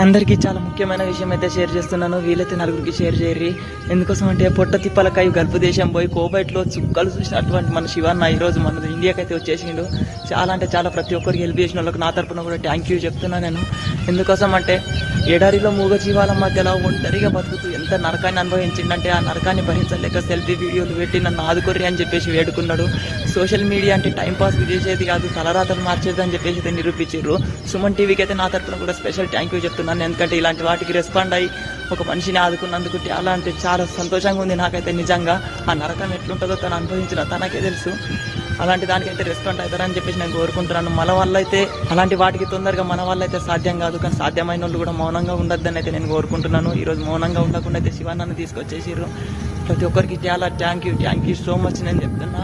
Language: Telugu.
అందరికీ చాలా ముఖ్యమైన విషయం అయితే షేర్ చేస్తున్నాను. వీలైతే నలుగురికి షేర్ చేయరి. ఎందుకోసం అంటే పొట్ట తిప్పలకాయ గల్ఫ్ దేశం పోయి కోబైట్లో చుక్కలు చూసినటువంటి మన శివన్న ఈరోజు మన ఇండియాకి అయితే వచ్చేసిండు. చాలా అంటే చాలా ప్రతి ఒక్కరికి హెల్ప్ చేసిన వాళ్ళకి నా తరపున కూడా థ్యాంక్ యూ చెప్తున్నా నేను. ఎందుకోసం అంటే ఎడారిలో మూగ జీవాల మధ్యలో ఒంటరిగా బతుకుతూ ఎంత నరకాన్ని అనుభవించిందంటే ఆ నరకాన్ని భరించలేక సెల్ఫీ వీడియోలు పెట్టి నన్ను ఆదుకోర్రి అని చెప్పేసి వేడుకున్నాడు. సోషల్ మీడియా అంటే టైంపాస్ చేసేది కాదు, తలరాతలు మార్చేది అని చెప్పేసి అయితే నిరూపించారు. సుమన్ టీవీకి అయితే నా తరపున కూడా స్పెషల్ థ్యాంక్ యూ చెప్తున్నాను. ఎందుకంటే ఇలాంటి వాటికి రెస్పాండ్ అయ్యి ఒక మనిషిని ఆదుకున్నందుకు చాలా అంటే చాలా సంతోషంగా ఉంది నాకైతే. నిజంగా ఆ నరకం ఎట్లుంటుందో తను అనుభవించిన తనకే తెలుసు. అలాంటి దానికైతే రెస్పాండ్ అవుతారని చెప్పేసి నేను కోరుకుంటున్నాను. మన వల్ల అయితే అలాంటి వాటికి తొందరగా మన వల్ల అయితే సాధ్యం కాదు, కానీ సాధ్యమైన వాళ్ళు కూడా మౌనంగా ఉండొద్దని అయితే నేను కోరుకుంటున్నాను. ఈరోజు మౌనంగా ఉండకుండా అయితే శివాన్ని తీసుకొచ్చేసారు. ప్రతి ఒక్కరికి చాలా థ్యాంక్ యూ సో మచ్ నేను చెప్తున్నా.